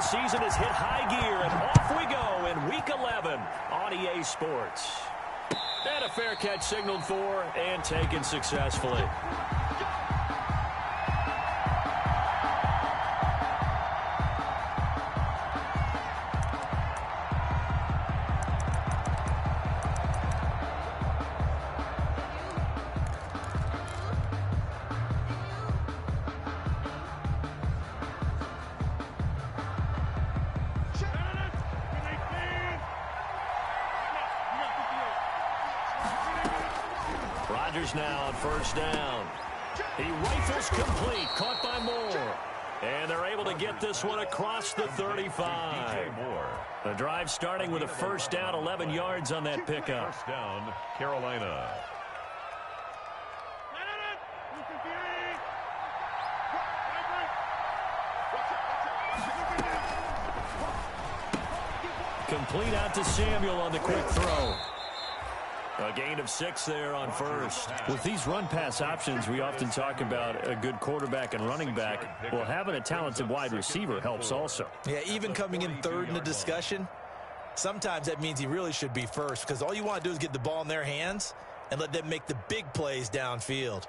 football season has hit high gear, and off we go in Week 11 on EA Sports. And a fair catch signaled for and taken successfully. Rodgers now on first down. He rifles complete, caught by Moore. And they're able to get this one across the 35. The drive starting with a first down, 11 yards on that pickup. First down, Carolina. Complete out to Samuel on the quick throw. A gain of 6 there on first. With these run-pass options, we often talk about a good quarterback and running back. Well, having a talented wide receiver helps also. Yeah, even coming in third in the discussion, sometimes that means he really should be first, because all you want to do is get the ball in their hands and let them make the big plays downfield.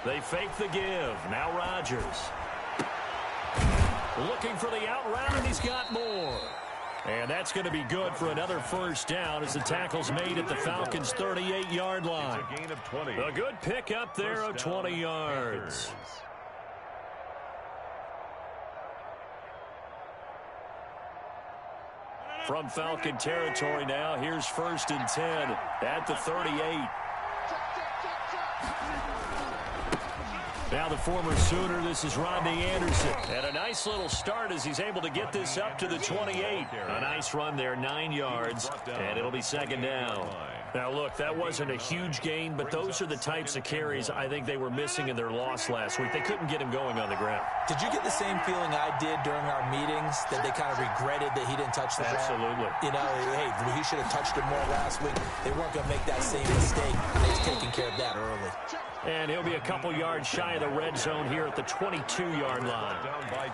They fake the give. Now Rodgers. Looking for the out route, and he's got more. And that's going to be good for another first down as the tackle's made at the Falcons' 38-yard line. It's a gain of 20. A good pick up there of 20 yards. From Falcon territory now, here's first and 10 at the 38. Now the former Sooner, this is Rodney Anderson. And a nice little start as he's able to get this up to the 28. A nice run there, 9 yards, and it'll be second down. Now look, that wasn't a huge gain, but those are the types of carries I think they were missing in their loss last week. They couldn't get him going on the ground. Did you get the same feeling I did during our meetings, that they kind of regretted that he didn't touch the ball? Absolutely. You know, hey, he should have touched it more last week. They weren't going to make that same mistake. They've taken care of that early. And he'll be a couple yards shy of the red zone here at the 22-yard line.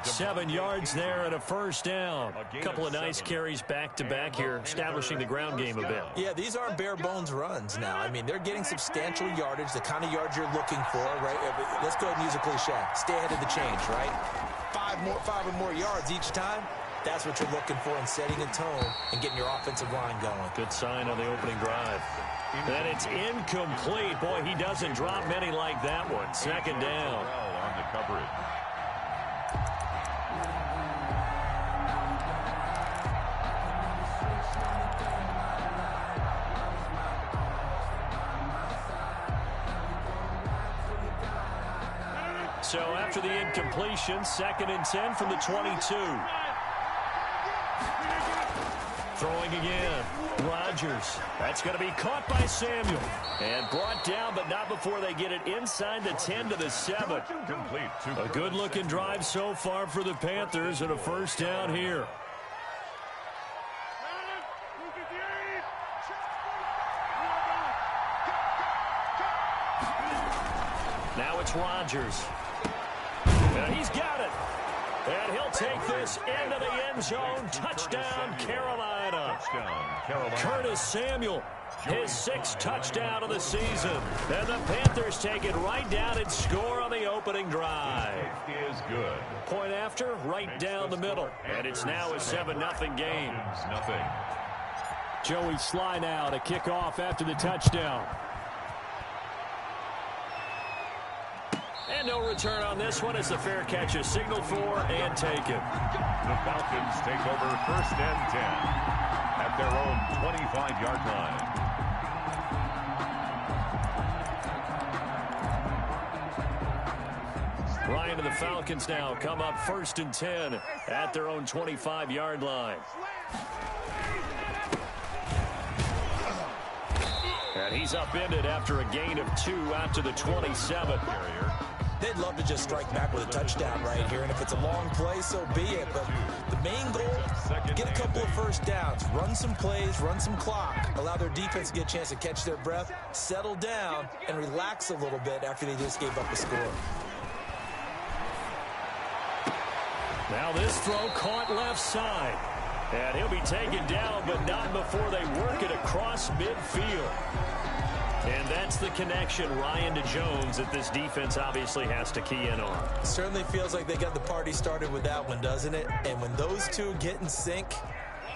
7 yards there and a first down. A couple of nice carries back-to-back here, establishing the ground game a bit. Yeah, these aren't bare-bones runs now. I mean, they're getting substantial yardage, the kind of yards you're looking for, right? Let's go ahead and use a cliche. Stay ahead of the change, right? Five or more yards each time. That's what you're looking for in setting a tone and getting your offensive line going. Good sign on the opening drive. And it's incomplete. Boy, he doesn't drop many like that one. Second down. On the coverage. So after the incompletion, second and 10 from the 22. Throwing again. Rodgers. That's going to be caught by Samuel. And brought down, but not before they get it inside the 10 to the 7. Complete. A good-looking drive so far for the Panthers and a first down here. Now it's Rodgers. And he's got it. And he'll take this into the end zone. Touchdown, Carolina. Curtis Samuel, his 6th touchdown of the season. And the Panthers take it right down and score on the opening drive. Is good. Point after, right down the middle. And it's now a 7-0 game. Joey Sly now to kick off after the touchdown. And no return on this one as the fair catch is signaled for and taken. The Falcons take over first and 10 at their own 25-yard line. Ryan and the Falcons now come up first and 10 at their own 25-yard line. And he's upended after a gain of 2 out to the 27. they'd love to just strike back with a touchdown right here. And if it's a long play, so be it. But the main goal, get a couple of first downs, run some plays, run some clock, allow their defense to get a chance to catch their breath, settle down, and relax a little bit after they just gave up a score. Now this throw caught left side. And he'll be taken down, but not before they work it across midfield. And that's the connection, Ryan, to Jones, that this defense obviously has to key in on. Certainly feels like they got the party started with that one, doesn't it? And when those two get in sync,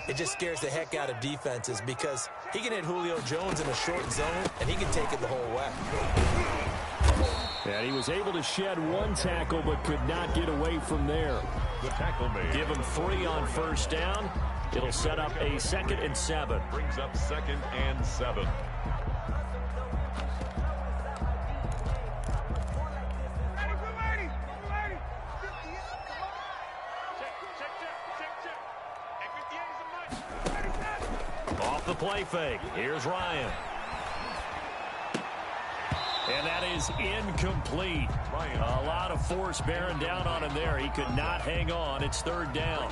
it just scares the heck out of defenses because he can hit Julio Jones in a short zone, and he can take it the whole way. And he was able to shed one tackle but could not get away from there. The tackle made. Give him 3 on first down. It'll set up a 2nd and 7. Brings up 2nd and 7. Off the play fake. Here's Ryan. And that is incomplete. A lot of force bearing down on him there. He could not hang on. It's 3rd down.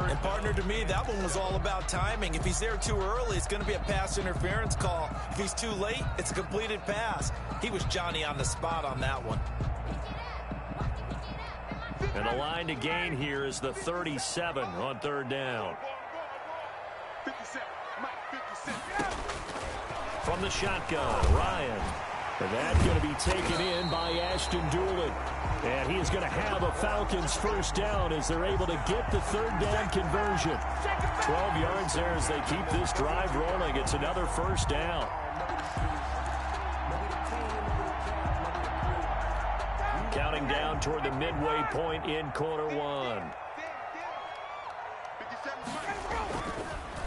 And partner, to me, that one was all about timing. If he's there too early, it's going to be a pass interference call. If he's too late, it's a completed pass. He was Johnny on the spot on that one. And the line to gain here is the 37 on 3rd down. From the shotgun, Ryan. And that's going to be taken in by Ashton Dulin. And he is going to have a Falcons first down as they're able to get the 3rd down conversion. 12 yards there as they keep this drive rolling. It's another first down. Counting down toward the midway point in quarter 1.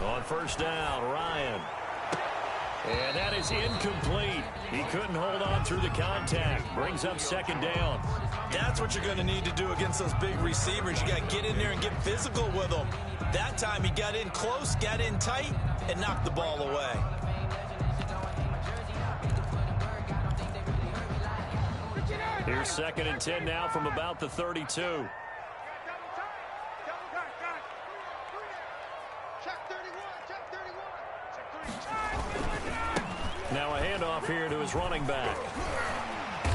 On first down, Ryan. And that is incomplete. He couldn't hold on through the contact. Brings up 2nd down. That's what you're going to need to do against those big receivers. You got to get in there and get physical with them. That time he got in close, got in tight, and knocked the ball away. Here's 2nd and 10 now from about the 32. Now a handoff here to his running back.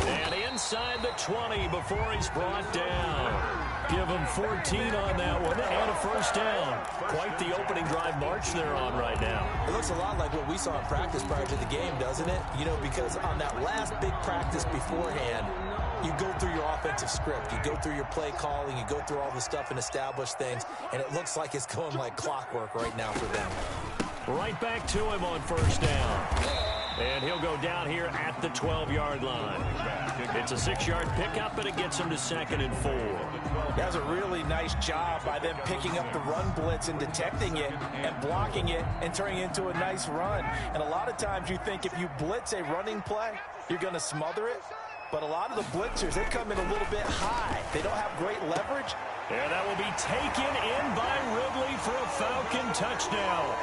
And inside the 20 before he's brought down. Give him 14 on that one and a first down. Quite the opening drive march they're on right now. It looks a lot like what we saw in practice prior to the game, doesn't it? You know, because on that last big practice beforehand, you go through your offensive script. You go through your play calling. You go through all the stuff and establish things. And it looks like it's going like clockwork right now for them. Right back to him on first down. And he'll go down here at the 12-yard line. It's a 6-yard pickup, but it gets him to 2nd and 4. That was a really nice job by them picking up the run blitz and detecting it and blocking it and turning it into a nice run. And a lot of times you think if you blitz a running play, you're going to smother it. But a lot of the blitzers, they come in a little bit high. They don't have great leverage. And that will be taken in by Ridley for a Falcon touchdown.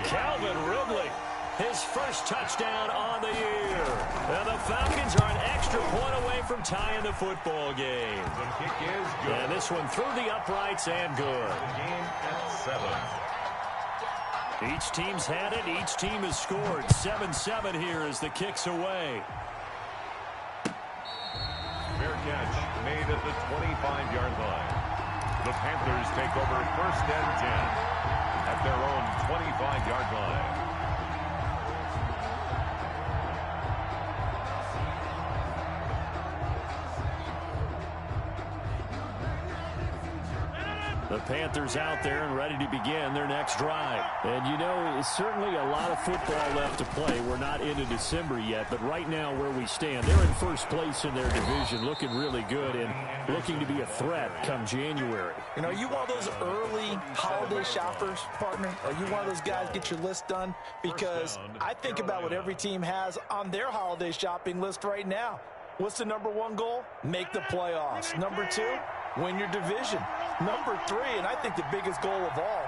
Calvin Ridley. His first touchdown on the year. And the Falcons are an extra point away from tying the football game. The kick is good. And this one through the uprights and good. Game at 7. Each team's had it. Each team has scored. 7-7 here as the kick's away. Fair catch made at the 25-yard line. The Panthers take over 1st and 10 at their own 25-yard line. The Panthers out there and ready to begin their next drive. And, you know, it's certainly a lot of football left to play. We're not into December yet, but right now where we stand, they're in first place in their division, looking really good and looking to be a threat come January. You know, are you one of those early holiday shoppers, partner? Are you one of those guys get your list done? Because I think about what every team has on their holiday shopping list right now. What's the #1 goal? Make the playoffs. #2, win your division. #3, and I think the biggest goal of all,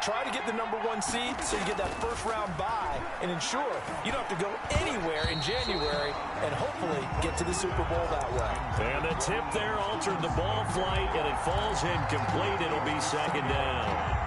Try to get the #1 seed so you get that first-round bye and ensure you don't have to go anywhere in January and hopefully get to the Super Bowl that way. And the tip there altered the ball flight, and it falls incomplete. It'll be second down.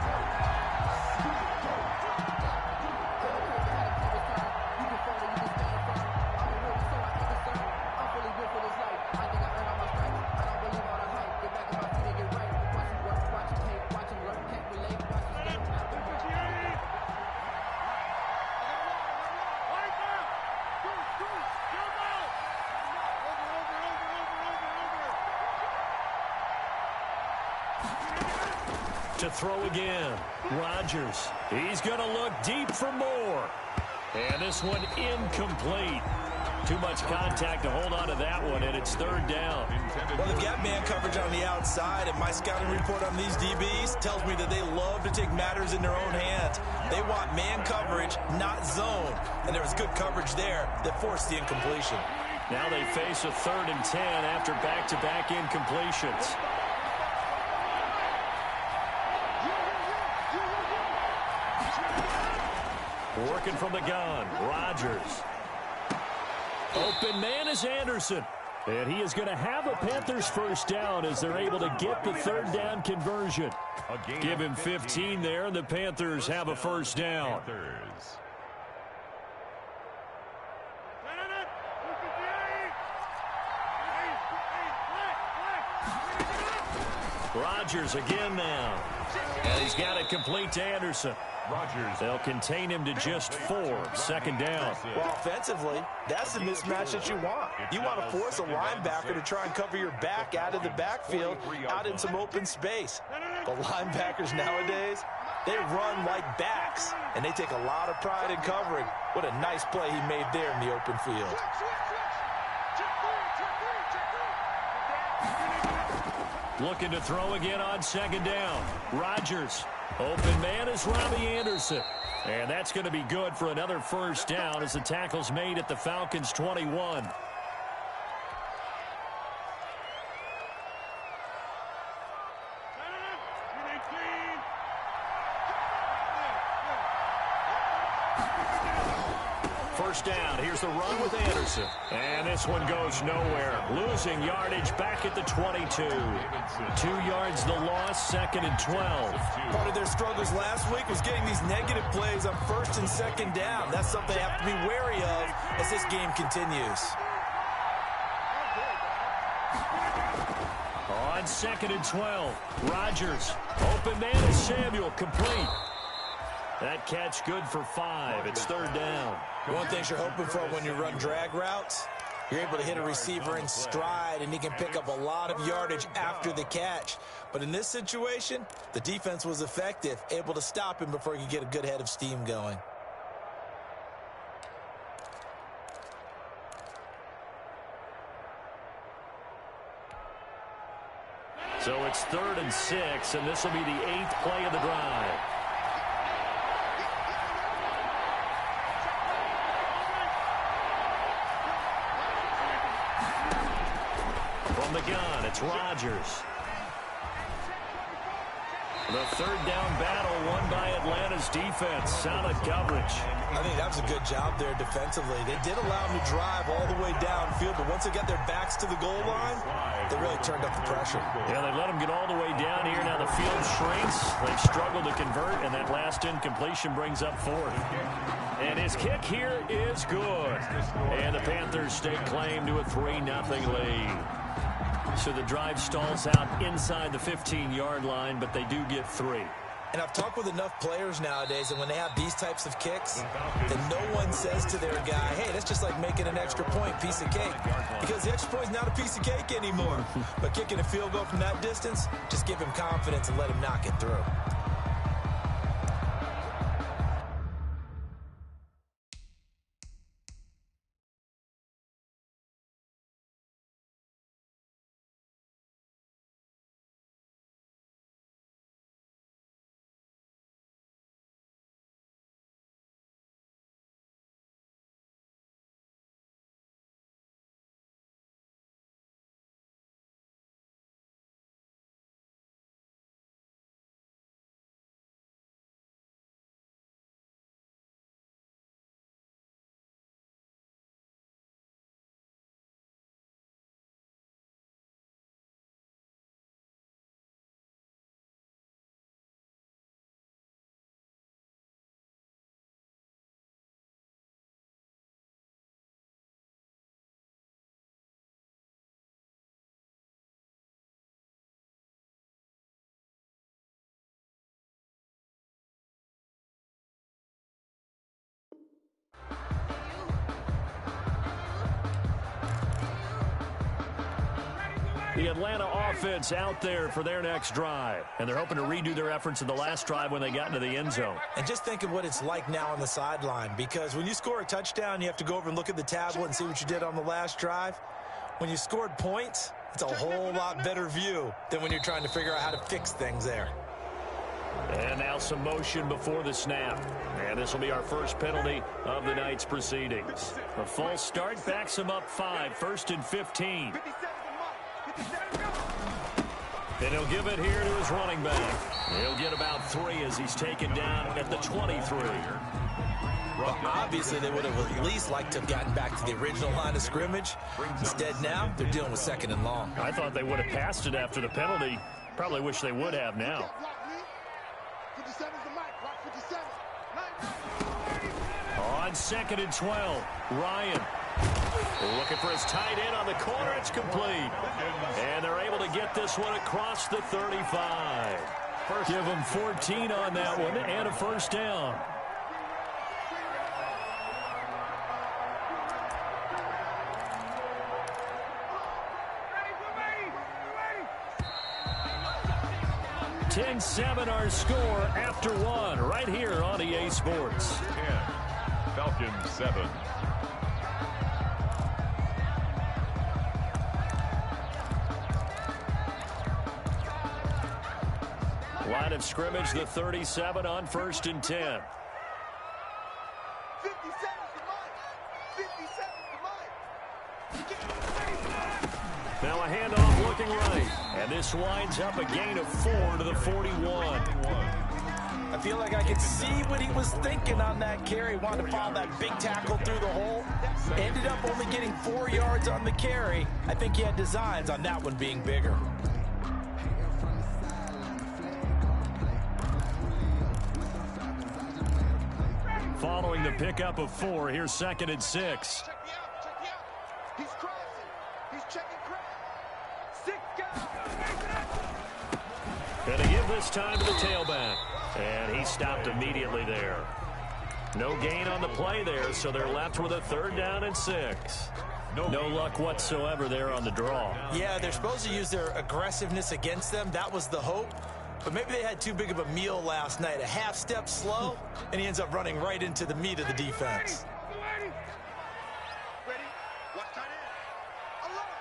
To throw again, Rodgers. He's going to look deep for more. And this one incomplete. Too much contact to hold on to that one, and it's third down. Well, they've got man coverage on the outside, and my scouting report on these DBs tells me that they love to take matters in their own hands. They want man coverage, not zone. And there was good coverage there that forced the incompletion. Now they face a 3rd and 10 after back-to-back incompletions. Working from the gun, Rodgers. Open man is Anderson. And he is going to have a Panthers first down as they're able to get the 3rd down conversion. Give him 15 there, and the Panthers have a first down. Rodgers again now. And he's got it complete to Anderson. They'll contain him to just 4. Second down. Well, offensively, that's the mismatch that you want. You want to force a linebacker to try and cover your back out of the backfield, out in some open space. The linebackers nowadays, they run like backs, and they take a lot of pride in covering. What a nice play he made there in the open field. Looking to throw again on second down. Rodgers. Open man is Robbie Anderson. And that's going to be good for another first down as the tackle's made at the Falcons' 21. First down. Here's the run with Anderson. And this one goes nowhere. Losing yardage back at the 22. 2 yards the loss, 2nd and 12. Part of their struggles last week was getting these negative plays on 1st and 2nd down. That's something they have to be wary of as this game continues. On 2nd and 12, Rodgers. Open man is Samuel, complete. That catch good for 5. It's 3rd down. One thing you're hoping for when you run drag routes, you're able to hit a receiver in stride, and he can pick up a lot of yardage after the catch. But in this situation, the defense was effective, able to stop him before he could get a good head of steam going. So it's 3rd and 6, and this will be the 8th play of the drive. From the gun, it's Rodgers. The 3rd down battle won by Atlanta's defense. Solid coverage. I think that was a good job there defensively. They did allow them to drive all the way downfield, but once they got their backs to the goal line, they really turned up the pressure. Yeah, they let them get all the way down here. Now the field shrinks. They've struggled to convert, and that last incompletion brings up 4th. And his kick here is good. And the Panthers stake claim to a 3-0 lead. So the drive stalls out inside the 15-yard line, but they do get 3. And I've talked with enough players nowadays, and when they have these types of kicks, then no one says to their guy, hey, that's just like making an extra point, piece of cake. Because the extra point is not a piece of cake anymore. But kicking a field goal from that distance, just give him confidence and let him knock it through. The Atlanta offense out there for their next drive. And they're hoping to redo their efforts in the last drive when they got into the end zone. And just think of what it's like now on the sideline, because when you score a touchdown, you have to go over and look at the tablet and see what you did on the last drive. When you scored points, it's a whole lot better view than when you're trying to figure out how to fix things there. And now some motion before the snap. And this will be our first penalty of the night's proceedings. A false start backs him up 5, 1st and 15. And he'll give it here to his running back. He'll get about 3 as he's taken down at the 23. Well, obviously, they would have at least liked to have gotten back to the original line of scrimmage. Instead, now, they're dealing with 2nd and long. I thought they would have passed it after the penalty. Probably wish they would have now. On 2nd and 12, Ryan looking for his tight end on the corner. It's complete. And they're able to get this one across the 35. Give them 14 on that one and a first down. Ready, 10-7 our score after 1 right here on EA Sports. 10, Falcons 7. Line of scrimmage, the 37 on 1st and 10. Now a handoff looking right. And this winds up a gain of 4 to the 41. I feel like I could see what he was thinking on that carry. Wanted to follow that big tackle through the hole. Ended up only getting 4 yards on the carry. I think he had designs on that one being bigger. Following the pickup of 4, here's 2nd and 6. He's crossing. He's checking cross. 6 And they give this time to the tailback. And he stopped immediately there. No gain on the play there, so they're left with a 3rd down and 6. No luck whatsoever there on the draw. Yeah, they're supposed to use their aggressiveness against them. That was the hope. But maybe they had too big of a meal last night. A half step slow, and he ends up running right into the meat of the defense. Ready? Watch tight end. Alert.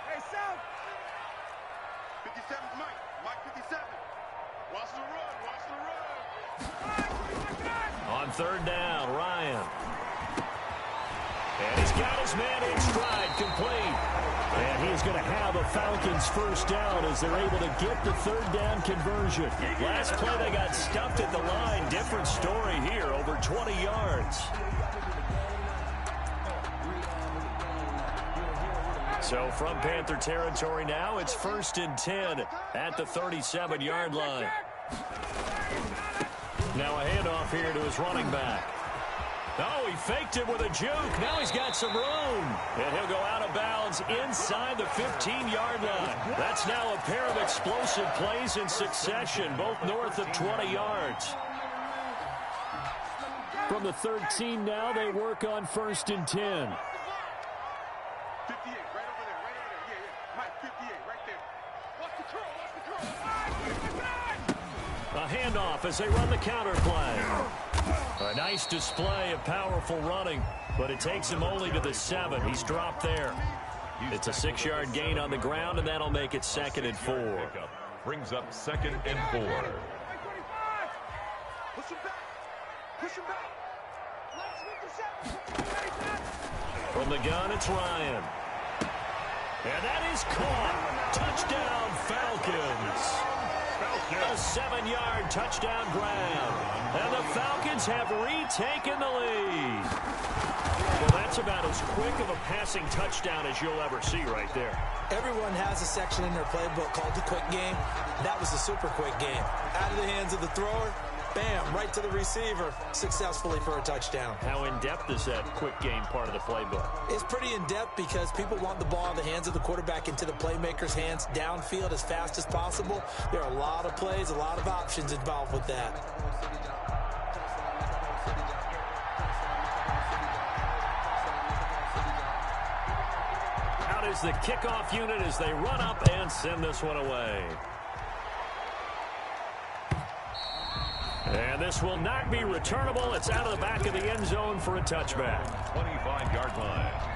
Hey, South. 57's Mike. Mike 57. Watch the run. On 3rd down, Ryan. And he's got his man in stride, complete. And he's going to have a Falcons first down as they're able to get the 3rd down conversion. Last play, they got stuffed at the line. Different story here, over 20 yards. So from Panther territory now, it's 1st and 10 at the 37-yard line. Now a handoff here to his running back. Oh, he faked it with a juke. Now he's got some room. And he'll go out of bounds inside the 15-yard line. That's now a pair of explosive plays in succession, both north of 20 yards. From the 13 now, they work on 1st and 10. 58, right over there. Yeah. Mike 58, right there. Watch the curl. A handoff as they run the counter play. A nice display of powerful running, but it takes him only to the 7. He's dropped there. It's a 6-yard gain on the ground, and that'll make it 2nd and 4. Brings up 2nd and 4. Push him back. From the gun, it's Ryan. And that is caught. Touchdown, Falcons. A 7-yard touchdown grab. And the Falcons have retaken the lead. Well, that's about as quick of a passing touchdown as you'll ever see right there. Everyone has a section in their playbook called the quick game. That was a super quick game. Out of the hands of the thrower, bam, right to the receiver, successfully for a touchdown. How in-depth is that quick game part of the playbook? It's pretty in-depth because people want the ball in the hands of the quarterback into the playmaker's hands downfield as fast as possible. There are a lot of plays, a lot of options involved with that. is the kickoff unit as they run up and send this one away. And this will not be returnable. It's out of the back of the end zone for a touchback. 25-yard line.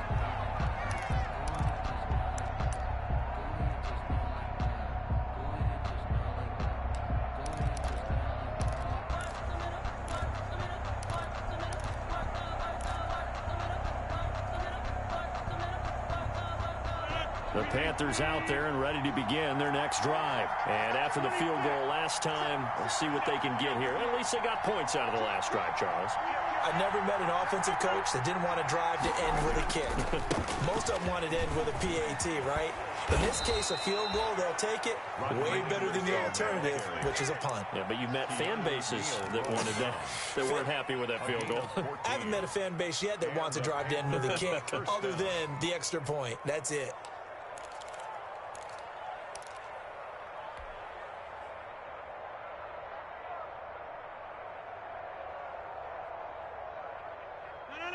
The Panthers out there and ready to begin their next drive. And after the field goal last time, we'll see what they can get here. At least they got points out of the last drive, Charles. I never met an offensive coach that didn't want to drive to end with a kick. Most of them wanted to end with a PAT, right? In this case, a field goal, they'll take it. Way better than the alternative, which is a punt. Yeah, but you met fan bases that wanted that, that weren't happy with that field goal. I haven't met a fan base yet that wants to drive to end with a kick, other than the extra point. That's it.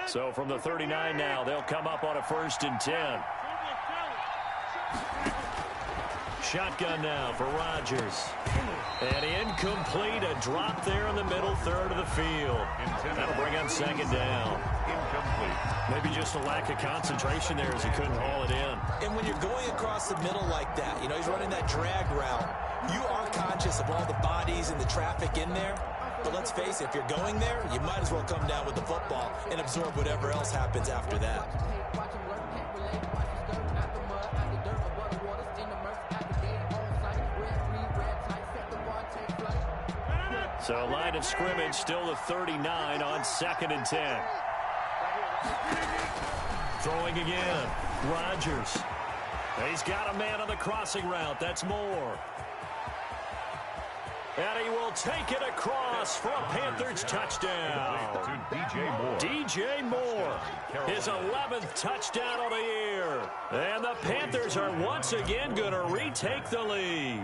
So from the 39 now, they'll come up on a 1st and 10. Shotgun now for Rodgers. And incomplete, a drop there in the middle third of the field. That'll bring up 2nd down. Incomplete. Maybe just a lack of concentration there as he couldn't haul it in. And when you're going across the middle like that, you know, he's running that drag route, you are conscious of all the bodies and the traffic in there. But let's face it, if you're going there, you might as well come down with the football and absorb whatever else happens after that. So line of scrimmage still the 39 on 2nd and 10. Throwing again. Rodgers. He's got a man on the crossing route. That's Moore. And he will take it across for a Panthers touchdown. To DJ Moore. DJ Moore, his 11th touchdown of the year. And the Panthers are once again going to retake the lead.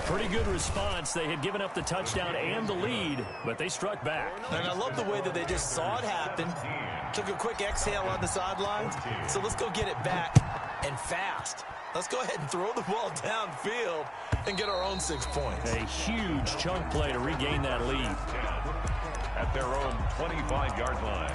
Pretty good response. They had given up the touchdown and the lead, but they struck back. And I love the way that they just saw it happen. Took a quick exhale on the sidelines. So let's go get it back, and fast. Let's go ahead and throw the ball downfield and get our own 6 points. A huge chunk play to regain that lead. At their own 25-yard line.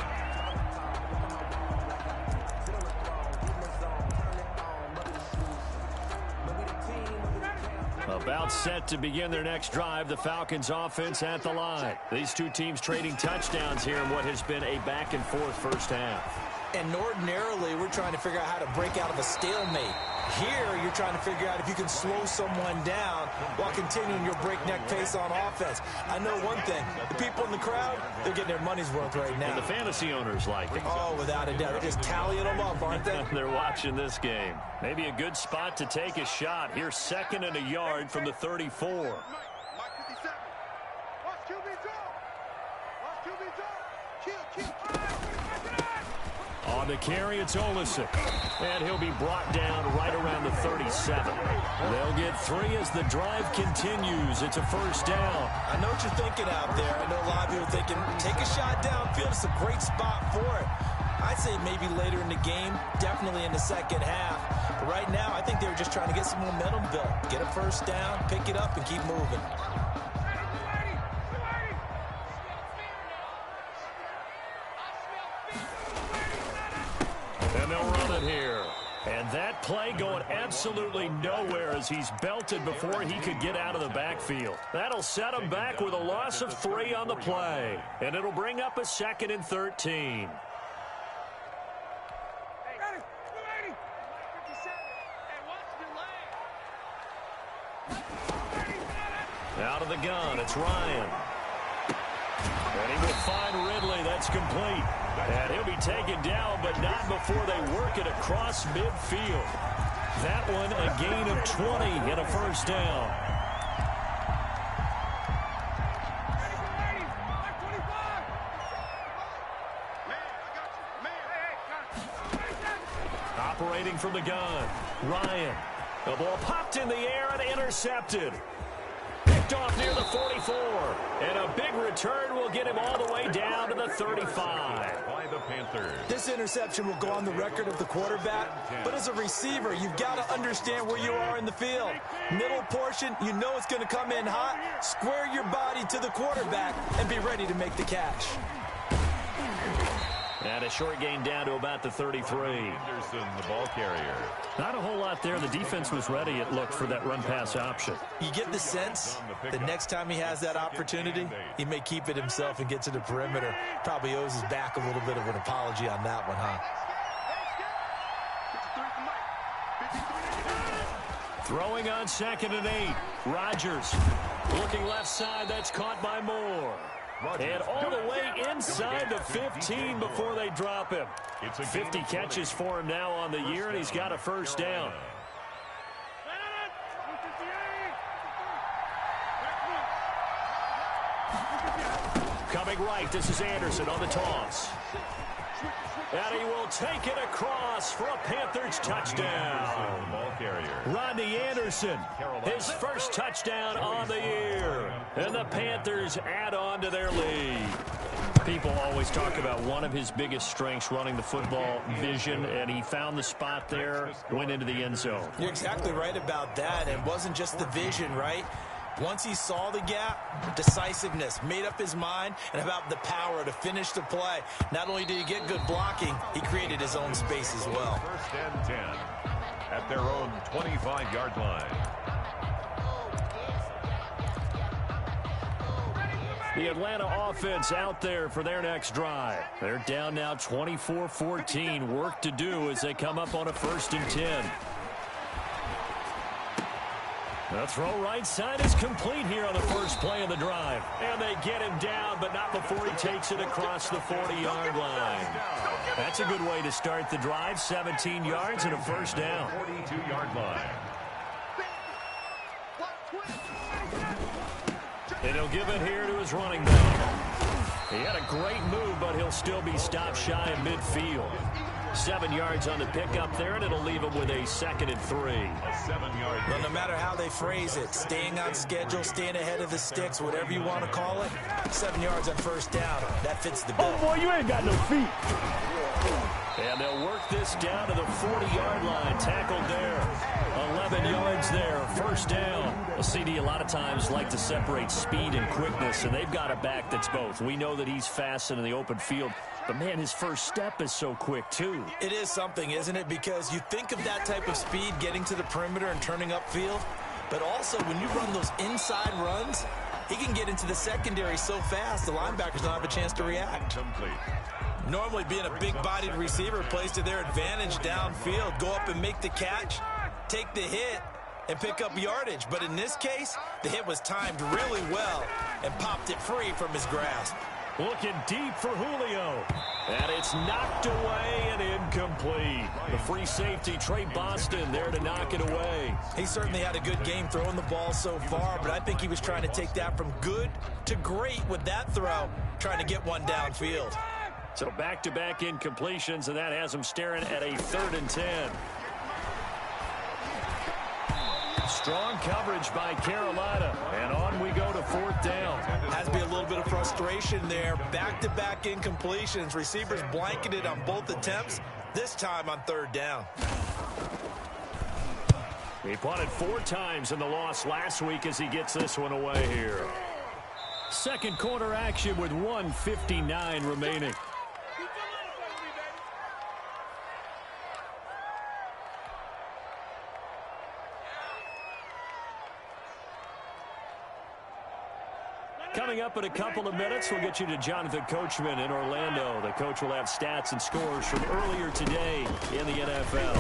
About set to begin their next drive, the Falcons offense at the line. These two teams trading touchdowns here in what has been a back-and-forth first half. And ordinarily, we're trying to figure out how to break out of a stalemate. Here, you're trying to figure out if you can slow someone down while continuing your breakneck pace on offense. I know one thing. The people in the crowd, they're getting their money's worth right now. And the fantasy owners like it. Oh, without a doubt. They're just tallying them up, aren't they? They're watching this game. Maybe a good spot to take a shot. Here's 2nd and a yard from the 34. Mike 57. Watch QB drop. Watch QB drop. Kill. On the carry, it's Olisic. And he'll be brought down right around the 37. They'll get 3 as the drive continues. It's a 1st down. I know what you're thinking out there. I know a lot of people are thinking, take a shot downfield. It's a great spot for it. I'd say maybe later in the game, definitely in the second half. But right now, I think they were just trying to get some momentum built. Get a 1st down, pick it up, and keep moving. And they'll run it here. And that play going absolutely nowhere as he's belted before he could get out of the backfield. That'll set him back with a loss of 3 on the play. And it'll bring up a 2nd and 13. Out of the gun, it's Ryan. And he will find Ridley. That's complete. And he'll be taken down, but not before they work it across midfield. That one a gain of 20 and a 1st down. Operating from the gun, Ryan. The ball popped in the air and intercepted. Picked off near the 44. And a big return will get him all the way down to the 35. the Panthers. This interception will go on the record of the quarterback, but as a receiver, you've got to understand where you are in the field. Middle portion, you know it's going to come in hot. Square your body to the quarterback and be ready to make the catch. And a short gain down to about the 33. Anderson, the ball carrier. Not a whole lot there. The defense was ready, it looked, for that run-pass option. You get the sense the next time he has that opportunity, he may keep it himself and get to the perimeter. Probably owes his back a little bit of an apology on that one, huh? Throwing on 2nd and 8. Rodgers looking left side. That's caught by Moore. And all the way inside the 15 before they drop him. 50 catches for him now on the year, and he's got a first down. Coming right, this is Anderson on the toss. And he will take it across for a Panthers touchdown. Ball carrier. Rodney Anderson, his first touchdown on the year. And the Panthers add on to their lead. People always talk about one of his biggest strengths, running the football, vision, and he found the spot there, went into the end zone. You're exactly right about that. And it wasn't just the vision, right? Once he saw the gap, decisiveness, made up his mind, and about the power to finish the play. Not only did he get good blocking, he created his own space as well. 1st and 10 at their own 25-yard line. The Atlanta offense out there for their next drive. They're down now 24-14. Work to do as they come up on a 1st and 10. The throw right side is complete here on the first play of the drive. And they get him down, but not before he takes it across the 40-yard line. That's a good way to start the drive. 17 yards and a first down. 42-yard line. And he'll give it here to his running back. He had a great move, but he'll still be stopped shy of midfield. 7 yards on the pickup there, and it'll leave him with a 2nd and 3. A 7-yard. Well, no matter how they phrase it, staying on schedule, staying ahead of the sticks, whatever you want to call it, 7 yards on first down. That fits the bill. Oh, boy, you ain't got no feet. And they'll work this down to the 40-yard line. Tackled there. 11 yards there. First down. A CD a lot of times like to separate speed and quickness, and they've got a back that's both. We know that he's fast in the open field, but, man, his first step is so quick, too. It is something, isn't it? Because you think of that type of speed getting to the perimeter and turning upfield, but also when you run those inside runs, he can get into the secondary so fast the linebackers don't have a chance to react. Complete. Normally being a big-bodied receiver plays to their advantage downfield. Go up and make the catch, take the hit, and pick up yardage. But in this case, the hit was timed really well and popped it free from his grasp. Looking deep for Julio. And it's knocked away and incomplete. The free safety, Trey Boston, there to knock it away. He certainly had a good game throwing the ball so far, but I think he was trying to take that from good to great with that throw, trying to get one downfield. So back-to-back incompletions, and that has him staring at a 3rd and 10. Strong coverage by Carolina, and on we go to 4th down. Has to be a little bit of frustration there. Back-to-back incompletions. Receivers blanketed on both attempts, this time on 3rd down. He punted 4 times in the loss last week as he gets this one away here. Second quarter action with 1:59 remaining. Coming up in a couple of minutes, we'll get you to Jonathan Coachman in Orlando. The coach will have stats and scores from earlier today in the NFL.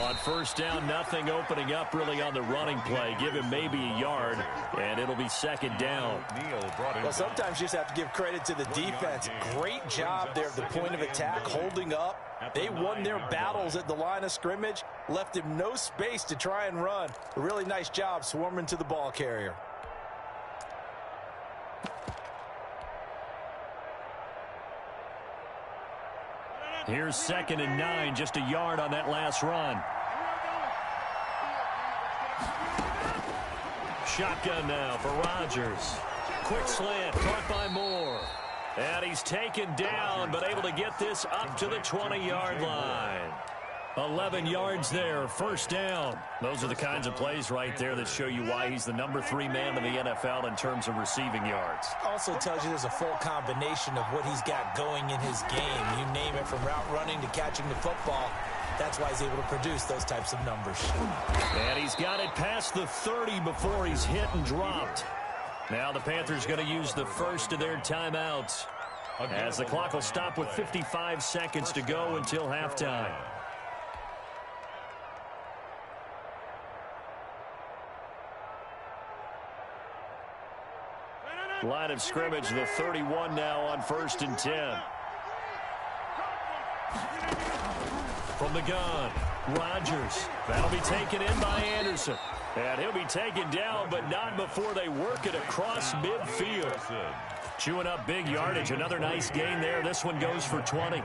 On first down, nothing opening up really on the running play. Give him maybe a yard, and it'll be 2nd down. Well, sometimes you just have to give credit to the defense. Great job there at the point of attack, holding up. They won their battles at the line of scrimmage, left him no space to try and run. A really nice job swarming to the ball carrier. Here's 2nd and 9, just a yard on that last run. Shotgun now for Rodgers. Quick slant, caught by Moore. And he's taken down, but able to get this up to the 20-yard line. 11 yards there, first down. Those are the kinds of plays right there that show you why he's the number 3 man in the NFL in terms of receiving yards. Also tells you there's a full combination of what he's got going in his game. You name it, from route running to catching the football. That's why he's able to produce those types of numbers. And he's got it past the 30 before he's hit and dropped. Now the Panthers going to use the first of their timeouts, as the clock will stop with 55 seconds to go until halftime. Line of scrimmage, the 31 now on 1st and 10. From the gun, Rodgers. That'll be taken in by Anderson. And he'll be taken down, but not before they work it across midfield. Chewing up big yardage. Another nice gain there. This one goes for 20.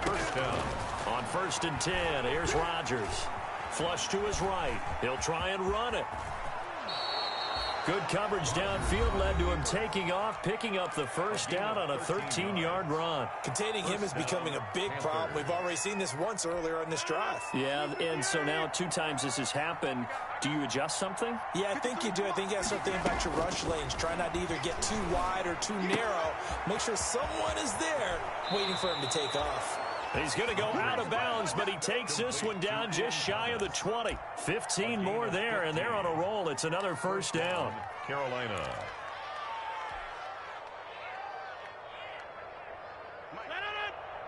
First down. On 1st and 10, here's Rodgers. Flush to his right. He'll try and run it. Good coverage downfield led to him taking off, picking up the first down on a 13-yard run. Containing him is becoming a big problem. We've already seen this once earlier on this drive. Yeah, and so now 2 times this has happened. Do you adjust something? Yeah, I think you do. I think you got to start thinking about your rush lanes. Try not to either get too wide or too narrow. Make sure someone is there waiting for him to take off. He's going to go out of bounds, but he takes this one down just shy of the 20. 15 more there, and they're on a roll. It's another first down. Carolina.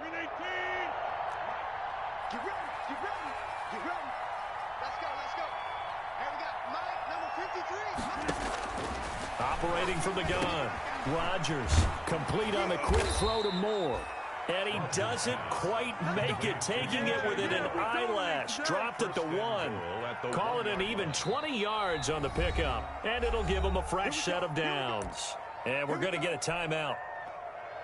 Green 18. Get ready. Get ready. Get ready. Let's go. Let's go. Here we got Mike, number 53. Operating from the gun. Rodgers complete on the quick throw to Moore. And he doesn't quite make it, taking it within an eyelash. Dropped at the 1. Call it an even 20 yards on the pickup. And it'll give him a fresh set of downs. And we're going to get a timeout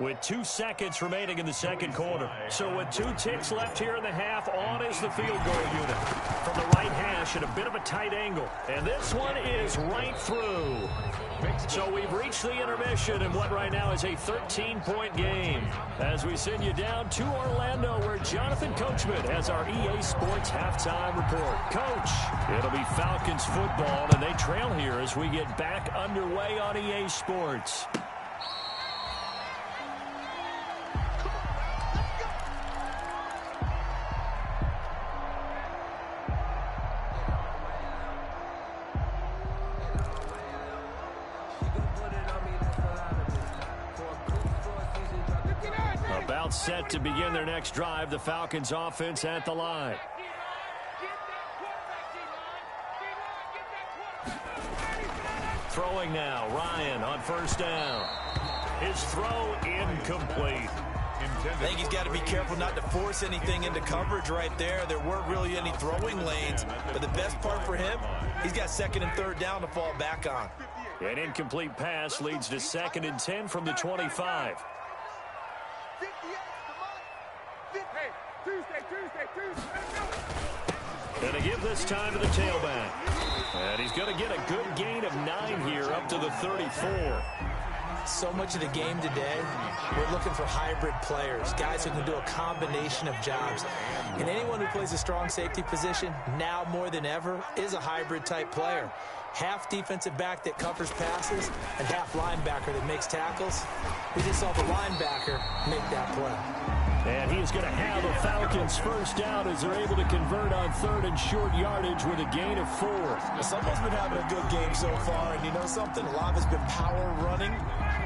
with 2 seconds remaining in the second quarter. So with 2 ticks left here in the half, on is the field goal unit. From the right hash at a bit of a tight angle. And this one is right through. So we've reached the intermission in what right now is a 13-point game, as we send you down to Orlando, where Jonathan Coachman has our EA Sports halftime report. Coach, it'll be Falcons football, and they trail here as we get back underway on EA Sports. About set to begin their next drive, the Falcons offense at the line. Throwing now, Ryan on first down. His throw incomplete. I think he's got to be careful not to force anything into coverage right there. There weren't really any throwing lanes, but the best part for him, he's got 2nd and 3rd down to fall back on. An incomplete pass leads to 2nd and 10 from the 25. And to give this time to the tailback. And he's going to get a good gain of 9 here up to the 34. So much of the game today, we're looking for hybrid players, guys who can do a combination of jobs. And anyone who plays a strong safety position, now more than ever, is a hybrid type player. Half defensive back that covers passes and half linebacker that makes tackles. We just saw the linebacker make that play. And he's going to have the Falcons first down as they're able to convert on 3rd and short yardage with a gain of 4. Someone's been having a good game so far, and you know something? A lot has been power running.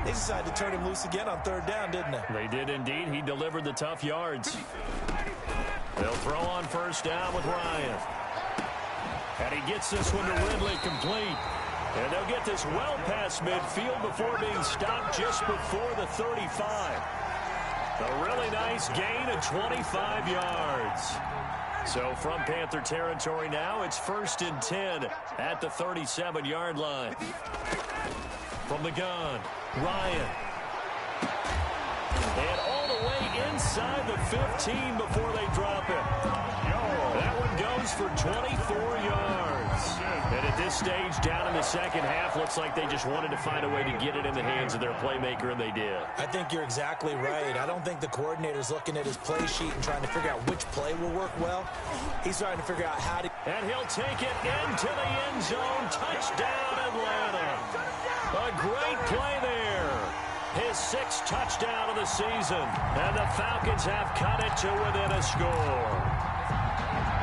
They decided to turn him loose again on 3rd down, didn't they? They did indeed. He delivered the tough yards. They'll throw on first down with Ryan. And he gets this one to Ridley complete. And they'll get this well past midfield before being stopped just before the 35. A really nice gain of 25 yards. So from Panther territory now, it's 1st and 10 at the 37-yard line. From the gun, Ryan. And all the way inside the 15 before they drop it. That one goes goes for 24 yards. And at this stage, down in the second half, looks like they just wanted to find a way to get it in the hands of their playmaker, and they did. I think you're exactly right. I don't think the coordinator's looking at his play sheet and trying to figure out which play will work well. He's trying to figure out how to... And he'll take it into the end zone. Touchdown, Atlanta. A great play there. His 6th touchdown of the season. And the Falcons have cut it to within a score.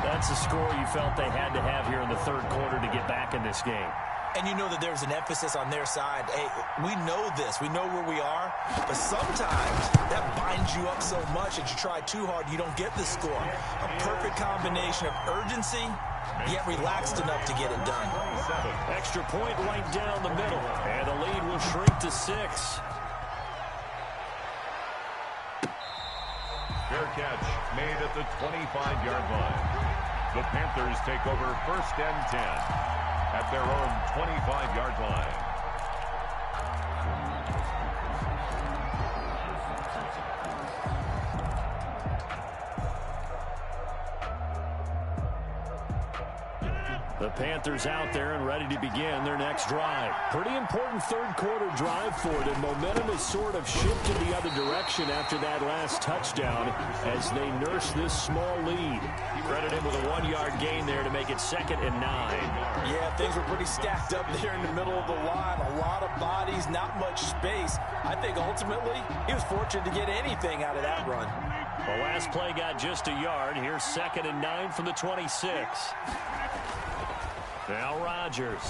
That's a score you felt they had to have here in the third quarter to get back in this game. And you know that there's an emphasis on their side. Hey, we know this. We know where we are. But sometimes that binds you up so much that you try too hard, you don't get the score. A perfect combination of urgency, yet relaxed enough to get it done. Extra point right down the middle. And the lead will shrink to 6. Fair catch made at the 25-yard line. The Panthers take over 1st and 10 at their own 25-yard line. The Panthers out there and ready to begin their next drive. Pretty important third quarter drive for them. Momentum has sort of shifted the other direction after that last touchdown as they nurse this small lead. Credited with a 1-yard gain there to make it 2nd and 9. Yeah, things were pretty stacked up there in the middle of the line. A lot of bodies, not much space. I think ultimately he was fortunate to get anything out of that run. The last play got just a yard. Here's 2nd and 9 from the 26. Now Rodgers.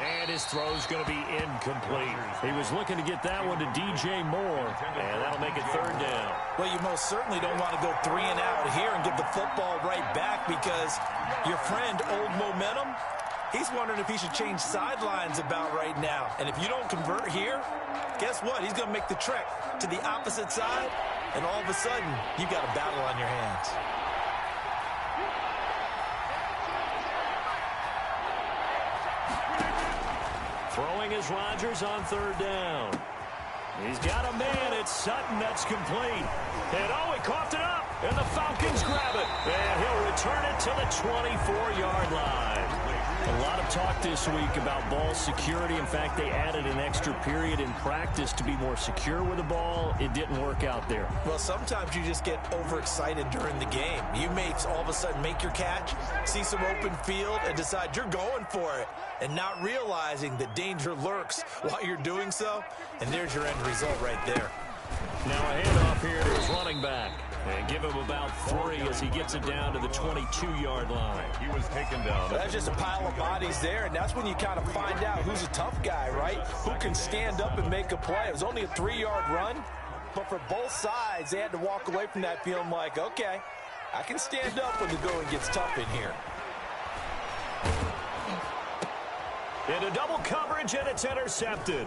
And his throw's going to be incomplete. He was looking to get that one to DJ Moore, and that'll make it 3rd down. Well, you most certainly don't want to go 3 and out here and give the football right back because your friend, Old Momentum, he's wondering if he should change sidelines about right now. And if you don't convert here, guess what? He's going to make the trek to the opposite side, and all of a sudden, you've got a battle on your hands. Throwing is Rodgers on 3rd down. He's got a man. It's Sutton. That's complete. And he coughed it up. And the Falcons grab it. And he'll return it to the 24-yard line. A lot of talk this week about ball security. In fact, they added an extra period in practice to be more secure with the ball. It didn't work out there. Well, sometimes you just get overexcited during the game. You may all of a sudden make your catch, see some open field, and decide you're going for it, and not realizing that danger lurks while you're doing so. And there's your end result right there. Now a handoff here to his running back. And give him about 3 as he gets it down to the 22-yard line. He was taken down. That's just a pile of bodies there, and that's when you kind of find out who's a tough guy, right? Who can stand up and make a play. It was only a 3-yard run, but for both sides, they had to walk away from that feeling like, okay, I can stand up when the going gets tough in here. Into double coverage, and it's intercepted.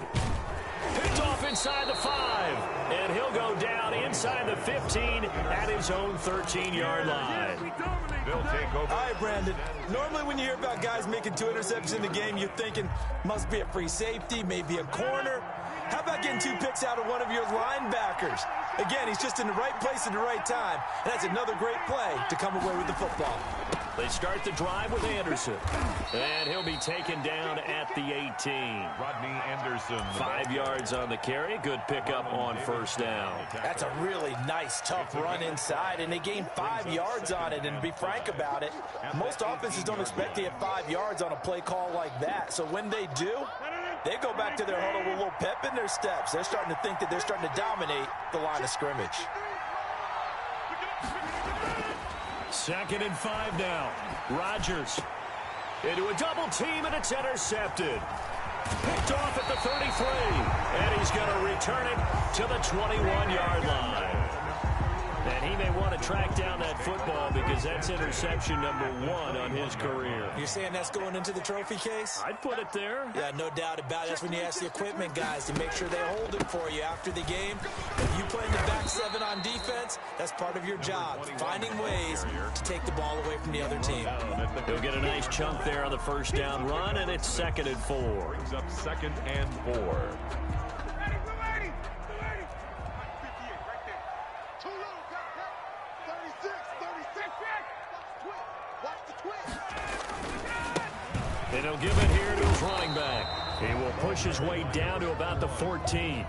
Picked off inside the 5, and he'll go down inside the 15 at his own 13-yard line. They'll take over. All right, Brandon. Normally when you hear about guys making 2 interceptions in the game, you're thinking must be a free safety, maybe a corner. How about getting 2 picks out of one of your linebackers? Again, he's just in the right place at the right time, and that's another great play to come away with the football. They start the drive with Anderson, and he'll be taken down at the 18. Rodney Anderson. 5 yards on the carry. Good pickup on 1st down. That's a really nice, tough run inside, and they gained 5 yards on it. And to be frank about it, most offenses don't expect to get 5 yards on a play call like that. So when they do, they go back to their huddle with a little pep in their steps. They're starting to think that they're starting to dominate the line of scrimmage. 2nd and 5 now. Rodgers into a double team, and it's intercepted. Picked off at the 33, and he's going to return it to the 21-yard line. And he may want to track down that football because that's interception number 1 on his career. You're saying that's going into the trophy case? I'd put it there. Yeah, no doubt about it. That's when you ask the equipment guys to make sure they hold it for you after the game. If you play in the back 7 on defense, that's part of your job, finding ways to take the ball away from the other team. He'll get a nice chunk there on the 1st down run, and it's 2nd and 4. Brings up 2nd and 4. And he'll give it here to his running back. He will push his way down to about the 14.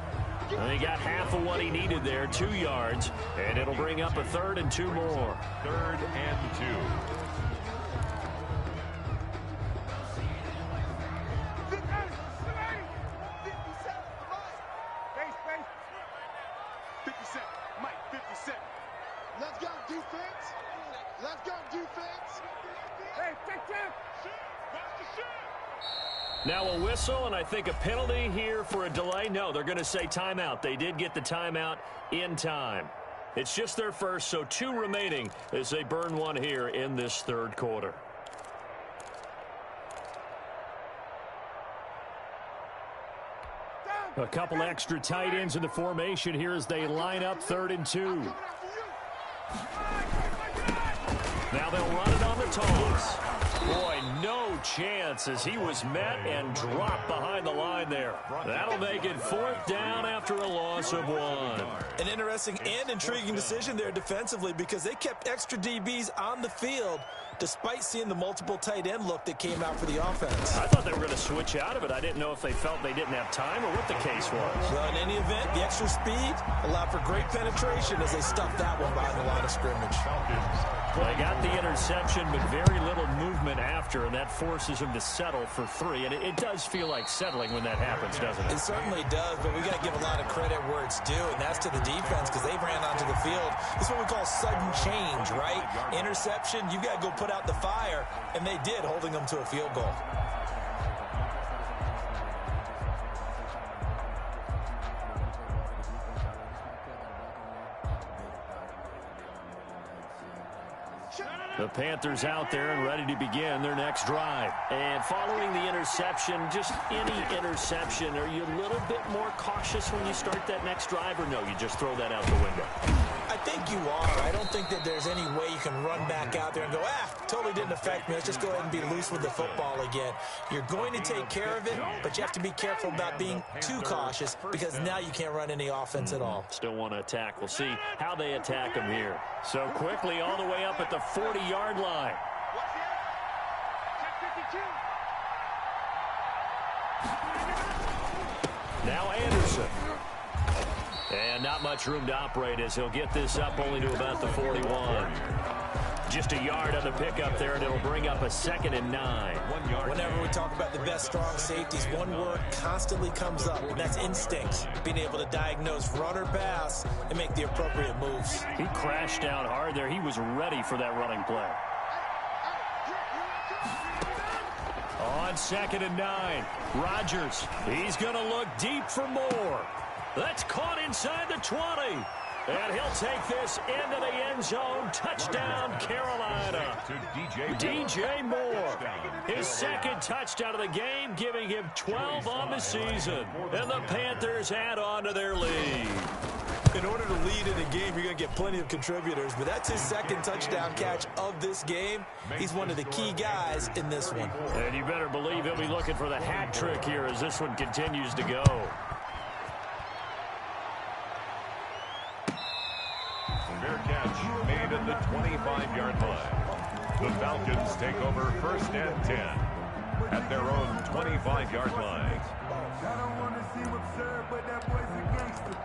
And he got half of what he needed there, 2 yards. And it'll bring up a 3rd and 2 more. 3rd and 2. 57. Mike, 57. Let's go, defense. Let's go, defense. Hey, take that. Watch the shot. Now a whistle, and I think a penalty here for a delay. No, they're going to say timeout. They did get the timeout in time. It's just their first, so 2 remaining as they burn one here in this 3rd quarter. A couple extra tight ends in the formation here as they line up 3rd and 2. Now they'll run it on the toss. Boy, no chance as he was met and dropped behind the line there. That'll make it 4th down after a loss of 1. An interesting and intriguing decision there defensively because they kept extra DBs on the field despite seeing the multiple tight end look that came out for the offense. I thought they were going to switch out of it. I didn't know if they felt they didn't have time or what the case was. Well, in any event, the extra speed allowed for great penetration as they stuffed that one behind the line of scrimmage. They got the interception, but very little movement after, and that forces him to settle for 3. And it does feel like settling when that happens, doesn't it? It certainly does, but we got to give a lot of credit where it's due, and that's to the defense because they ran onto the field. This is what we call sudden change, right? Interception, you got to go put out the fire, and they did, holding them to a field goal. The Panthers out there and ready to begin their next drive. And following the interception, just any interception, are you a little bit more cautious when you start that next drive, or no, you just throw that out the window? I think you are. I don't think that there's any way you can run back out there and go, totally didn't affect me. Let's just go ahead and be loose with the football again. You're going to take care of it, but you have to be careful about being too cautious because now you can't run any offense at all. Still want to attack. We'll see how they attack them here. So quickly all the way up at the 40-yard line. Now Anderson. And not much room to operate as he'll get this up only to about the 41. Just a yard on the pickup there, and it'll bring up a 2nd and 9. 1 yard. Whenever we talk about the best strong safeties, one word constantly comes up, and that's instincts. Being able to diagnose run or pass and make the appropriate moves. He crashed down hard there. He was ready for that running play. On 2nd and 9, Rodgers. He's going to look deep for more. That's caught inside the 20. And he'll take this into the end zone. Touchdown, Carolina. DJ Moore. His 2nd touchdown of the game, giving him 12 on the season. And the Panthers add on to their lead. In order to lead in a game, you're going to get plenty of contributors, but that's his 2nd touchdown catch of this game. He's one of the key guys in this one. And you better believe he'll be looking for the hat trick here as this one continues to go. Fair catch made at the 25-yard line. The Falcons take over 1st and 10 at their own 25-yard line. I don't want to seem absurd, but that boy's a gangster.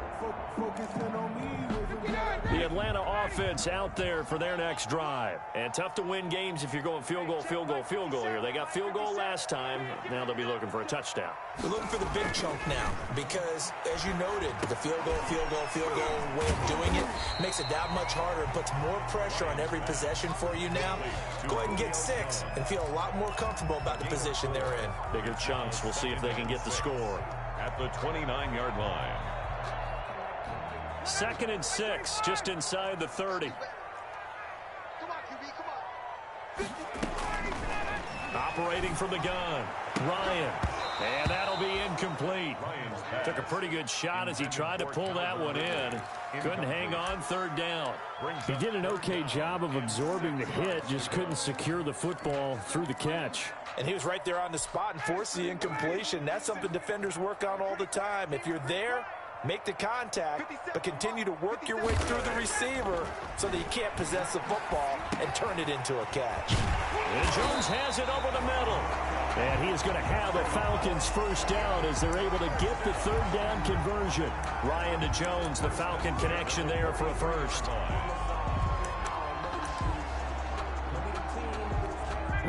Focusing on me. The Atlanta offense out there for their next drive. And tough to win games if you're going field goal, field goal, field goal here. They got field goal last time. Now they'll be looking for a touchdown. We're looking for the big chunk now because, as you noted, the field goal way of doing it makes it that much harder, puts more pressure on every possession for you now. Go ahead and get 6 and feel a lot more comfortable about the position they're in. Bigger chunks. We'll see if they can get the score. At the 29-yard line. 2nd and 6, just inside the 30. Come on, QB, come on. Operating from the gun, Ryan. And that'll be incomplete. Took a pretty good shot as he tried to pull that one in. Couldn't hang on 3rd down. He did an okay job of absorbing the hit, just couldn't secure the football through the catch. And he was right there on the spot and forced the incompletion. That's something defenders work on all the time. If you're there, make the contact, but continue to work your way through the receiver so that you can't possess the football and turn it into a catch. And Jones has it over the middle. And he is going to have a Falcons first down as they're able to get the third down conversion. Ryan to Jones, the Falcon connection there for a first.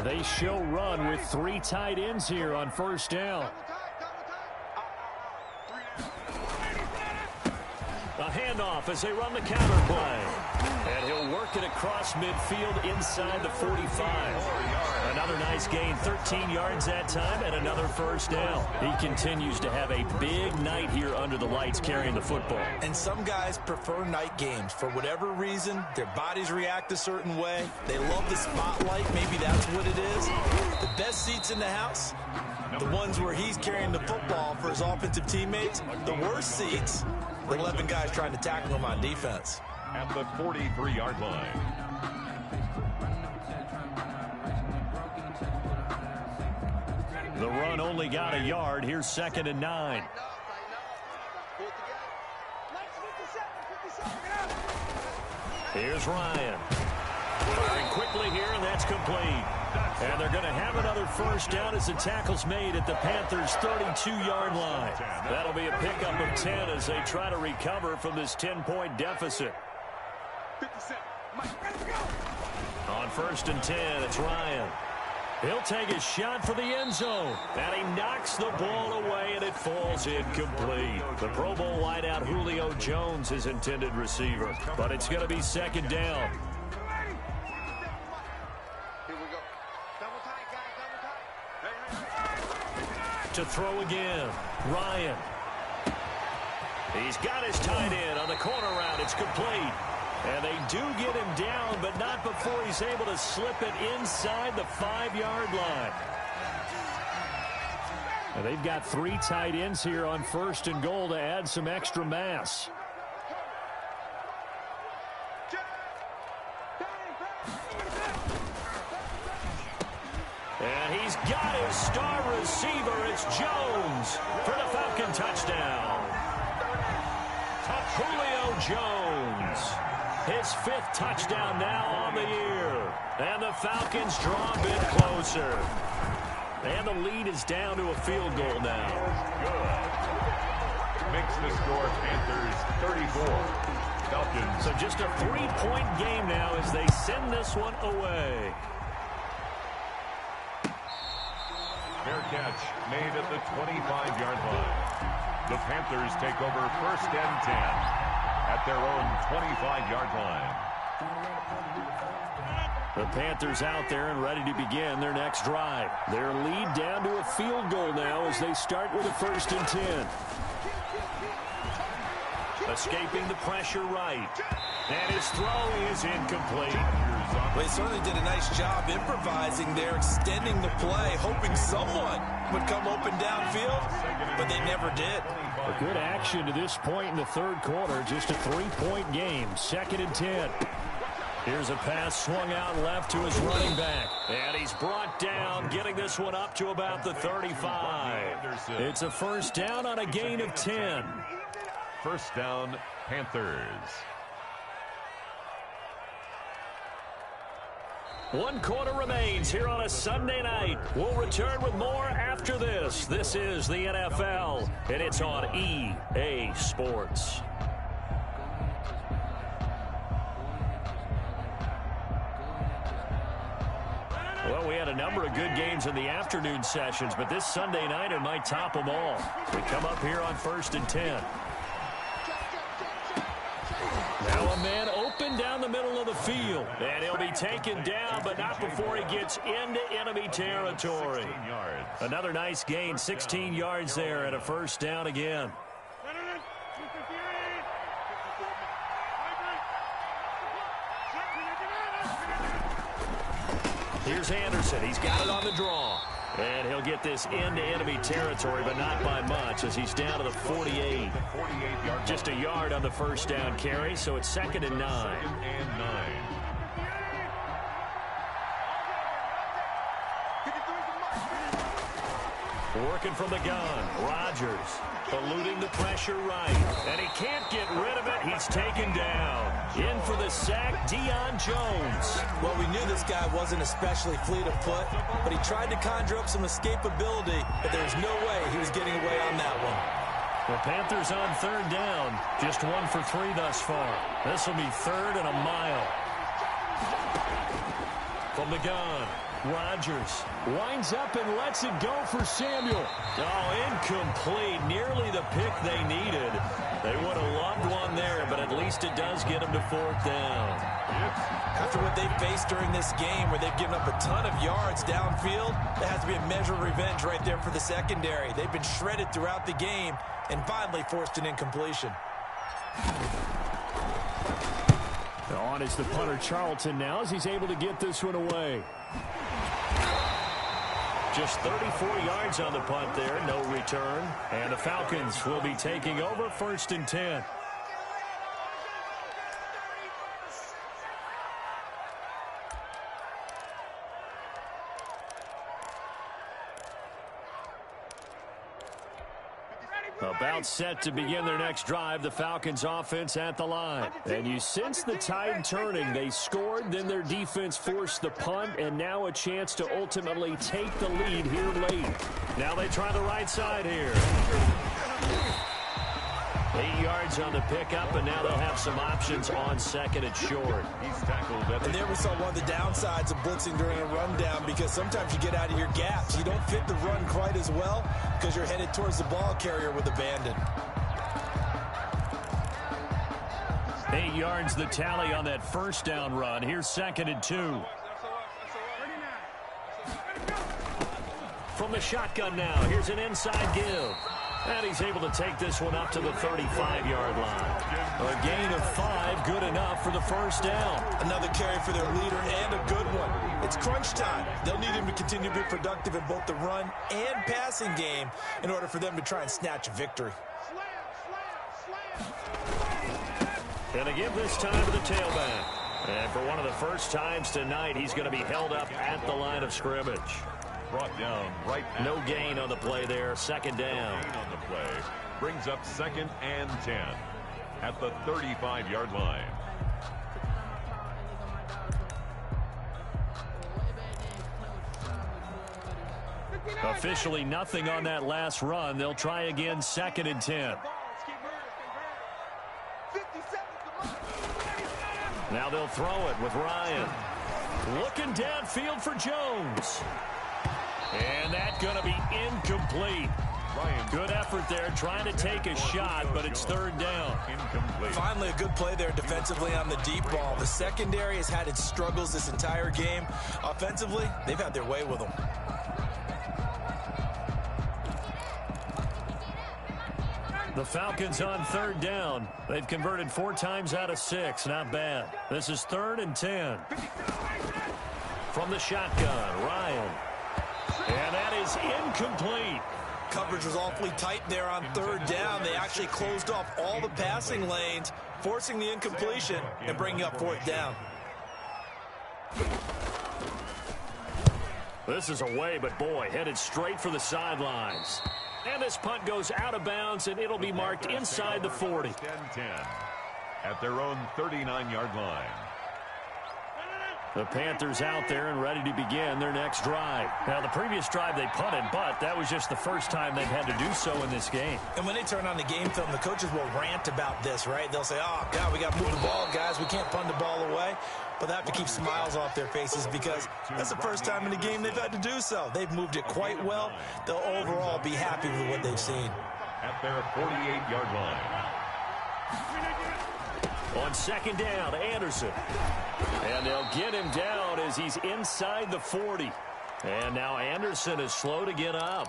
They show run with 3 tight ends here on first down. A handoff as they run the counter play. And he'll work it across midfield inside the 45. Another nice gain, 13 yards that time, and another first down. He continues to have a big night here under the lights carrying the football. And some guys prefer night games. For whatever reason, their bodies react a certain way. They love the spotlight. Maybe that's what it is. The best seats in the house, the ones where he's carrying the football for his offensive teammates. The worst seats, the 11 guys trying to tackle him on defense. At the 43-yard line. The run only got a yard. Here's 2nd and 9. Here's Ryan. Firing quickly here, and that's complete. And they're going to have another first down as the tackle's made at the Panthers' 32-yard line. That'll be a pickup of 10 as they try to recover from this 10-point deficit. On 1st and 10, it's Ryan. He'll take a shot for the end zone. And he knocks the ball away, and it falls incomplete. The Pro Bowl wideout Julio Jones is intended receiver. But it's going to be 2nd down. To throw again. Ryan. He's got his tight end on the corner route. It's complete. And they do get him down, but not before he's able to slip it inside the 5-yard line. And they've got 3 tight ends here on 1st and goal to add some extra mass. And he's got his star receiver. It's Jones for the Falcon touchdown. Julio Jones. His 5th touchdown now on the year. And the Falcons draw a bit closer. And the lead is down to a field goal now. Good. Makes the score Panthers 34. Falcons. So just a 3-point game now as they send this one away. Fair catch made at the 25-yard line. The Panthers take over 1st and 10 at their own 25-yard line. The Panthers out there and ready to begin their next drive. Their lead down to a field goal now as they start with a 1st and 10. Escaping the pressure right. And his throw is incomplete. Well, he certainly did a nice job improvising there, extending the play, hoping someone would come open downfield, but they never did. A good action to this point in the 3rd quarter. Just a 3-point game. 2nd and 10. Here's a pass swung out left to his running back. And he's brought down, getting this one up to about the 35. It's a first down on a gain of 10. First down, Panthers. 1 quarter remains here on a Sunday night. We'll return with more after this. This is the NFL, and it's on EA Sports. Well, we had a number of good games in the afternoon sessions, but this Sunday nighter might top them all. We come up here on 1st and 10. Now a man open down the middle of the field. And he'll be taken down, but not before he gets into enemy territory. Another nice gain, 16 yards there, and a first down again. Here's Anderson. He's got it on the draw. And he'll get this into enemy territory, but not by much as he's down to the 48. Just a yard on the first down carry, so it's 2nd and 9. Working from the gun, Rodgers. Eluding the pressure right. And he can't get rid of it. He's taken down. In for the sack, Deion Jones. Well, we knew this guy wasn't especially fleet of foot, but he tried to conjure up some escapability, but there was no way he was getting away on that one. The Panthers on third down. Just 1 for 3 thus far. This will be 3rd and a mile. From the gun, Rodgers winds up and lets it go for Samuel. Oh, incomplete. Nearly the pick they needed. They would have loved one there, but at least it does get them to 4th down. After what they've faced during this game, where they've given up a ton of yards downfield, there has to be a measure of revenge right there for the secondary. They've been shredded throughout the game and finally forced an incompletion. On is the punter Charlton now as he's able to get this one away. Just 34 yards on the punt there, no return. And the Falcons will be taking over 1st and 10. About set to begin their next drive, the Falcons offense at the line. And you sense the tide turning. They scored, then their defense forced the punt, and now a chance to ultimately take the lead here late. Now they try the right side here. 8 yards on the pickup, and now they'll have some options on 2nd and short. He's tackled at the... And there we saw one of the downsides of blitzing during a rundown, because sometimes you get out of your gaps. You don't fit the run quite as well because you're headed towards the ball carrier with abandon. 8 yards the tally on that 1st down run. Here's 2nd and 2. From the shotgun now, here's an inside give. And he's able to take this one up to the 35-yard line. A gain of 5, good enough for the 1st down. Another carry for their leader and a good one. It's crunch time. They'll need him to continue to be productive in both the run and passing game in order for them to try and snatch a victory. And a give this time to the tailback. And for one of the first times tonight, he's going to be held up at the line of scrimmage. Brought down right at no gain on the play there. 2nd down. No gain on the play. Brings up 2nd and 10 at the 35-yard line. Officially nothing on that last run. They'll try again 2nd and 10. Now they'll throw it with Ryan. Looking downfield for Jones. And that's going to be incomplete. Ryan. Good effort there, trying to take a shot, but it's 3rd down. Incomplete. Finally, a good play there defensively on the deep ball. The secondary has had its struggles this entire game. Offensively, they've had their way with them. The Falcons on 3rd down. They've converted 4 times out of 6. Not bad. This is 3rd and 10. From the shotgun, Ryan. And that is incomplete. Coverage was awfully tight there on 3rd down. They actually closed off all the passing lanes, forcing the incompletion and bringing up 4th down. This is away, but boy, headed straight for the sidelines. And this punt goes out of bounds, and it'll be marked inside the 40. 10 at their own 39-yard line. The Panthers out there and ready to begin their next drive. Now, the previous drive they punted, but that was just the first time they've had to do so in this game. And when they turn on the game film, the coaches will rant about this, right? They'll say, oh, God, we got to move the ball, guys. We can't punt the ball away. But they have to keep smiles off their faces because that's the first time in the game they've had to do so. They've moved it quite well. They'll overall be happy with what they've seen. At their 48-yard line. On 2nd down, Anderson. And they'll get him down as he's inside the 40. And now Anderson is slow to get up.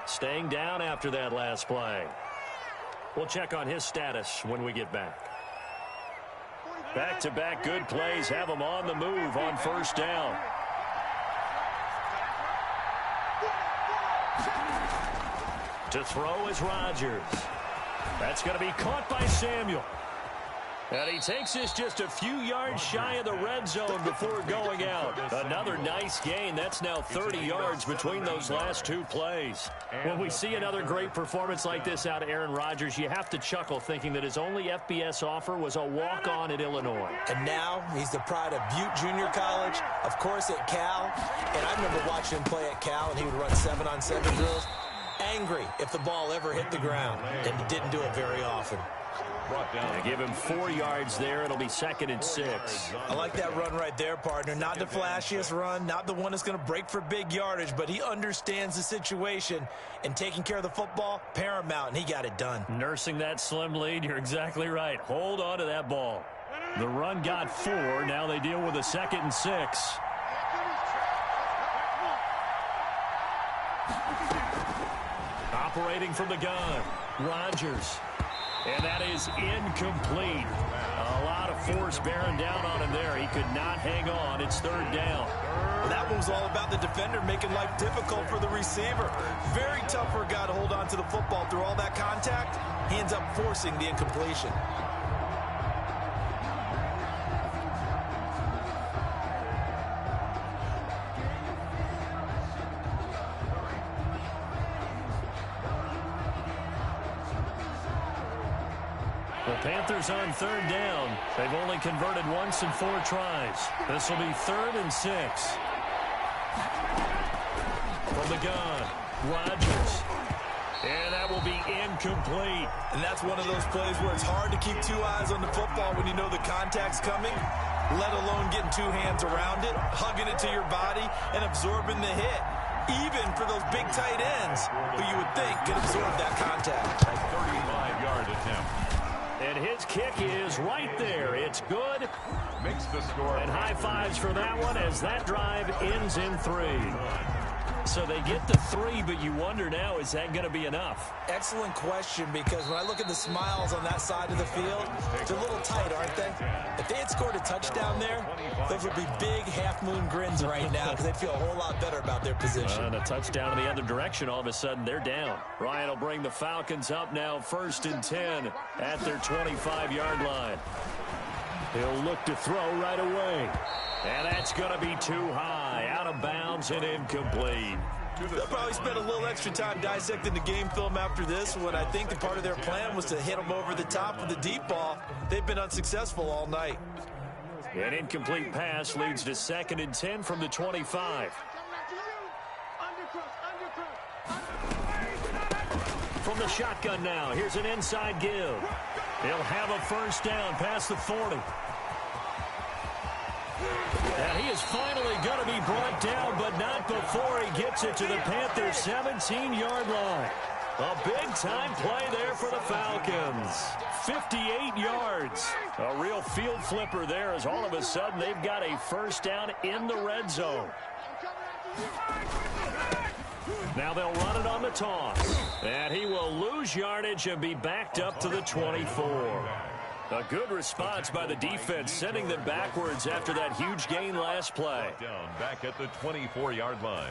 Staying down after that last play. We'll check on his status when we get back. Back-to-back good plays have him on the move on 1st down. To throw is Rodgers. That's going to be caught by Samuel. And he takes this just a few yards shy of the red zone before going out. Another nice gain. That's now 30 yards between those last two plays. When we see another great performance like this out of Aaron Rodgers, you have to chuckle thinking that his only FBS offer was a walk-on at Illinois. And now he's the pride of Butte Junior College, of course at Cal. And I remember watching him play at Cal, and he would run 7-on-7 drills. Angry if the ball ever hit the ground, and he didn't do it very often. They give him 4 yards there. It'll be 2nd and 6. I like that run right there, partner. Not the flashiest run, not the one that's going to break for big yardage, but he understands the situation, and taking care of the football, paramount, and he got it done. Nursing that slim lead, you're exactly right. Hold on to that ball. The run got 4. Now they deal with a 2nd and 6. Operating from the gun, Rodgers. And that is incomplete. A lot of force bearing down on him there. He could not hang on. It's 3rd down. Well, that one was all about the defender making life difficult for the receiver. Very tough for a guy to hold on to the football through all that contact. He ends up forcing the incompletion. The Panthers on 3rd down. They've only converted once in 4 tries. This will be 3rd and 6. From the gun, Rodgers. And that will be incomplete. And that's one of those plays where it's hard to keep 2 eyes on the football when you know the contact's coming, let alone getting 2 hands around it, hugging it to your body, and absorbing the hit. Even for those big tight ends who you would think could absorb that contact. A 35-yard attempt. And his kick is right there. It's good. Makes the score. And high fives for that one as that drive ends in 3. So they get the 3, but you wonder now, is that going to be enough? Excellent question, because when I look at the smiles on that side of the field, they're a little tight, aren't they? If they had scored a touchdown there, those would be big half-moon grins right now because they'd feel a whole lot better about their position. And a touchdown in the other direction, all of a sudden they're down. Ryan will bring the Falcons up now 1st and 10 at their 25-yard line. He'll look to throw right away. And that's going to be too high, out of bounds and incomplete. They'll probably spend a little extra time dissecting the game film after this when I think the part of their plan was to hit them over the top with the deep ball. They've been unsuccessful all night. An incomplete pass leads to 2nd and 10 from the 25. From the shotgun now, here's an inside give. He'll have a 1st down past the 40. And he is finally going to be brought down, but not before he gets it to the Panthers' 17-yard line. A big-time play there for the Falcons. 58 yards. A real field flipper there as all of a sudden they've got a 1st down in the red zone. Now they'll run it on the toss. And he will lose yardage and be backed up to the 24. A good response by the defense, sending them backwards after that huge gain last play. Down back at the 24-yard line.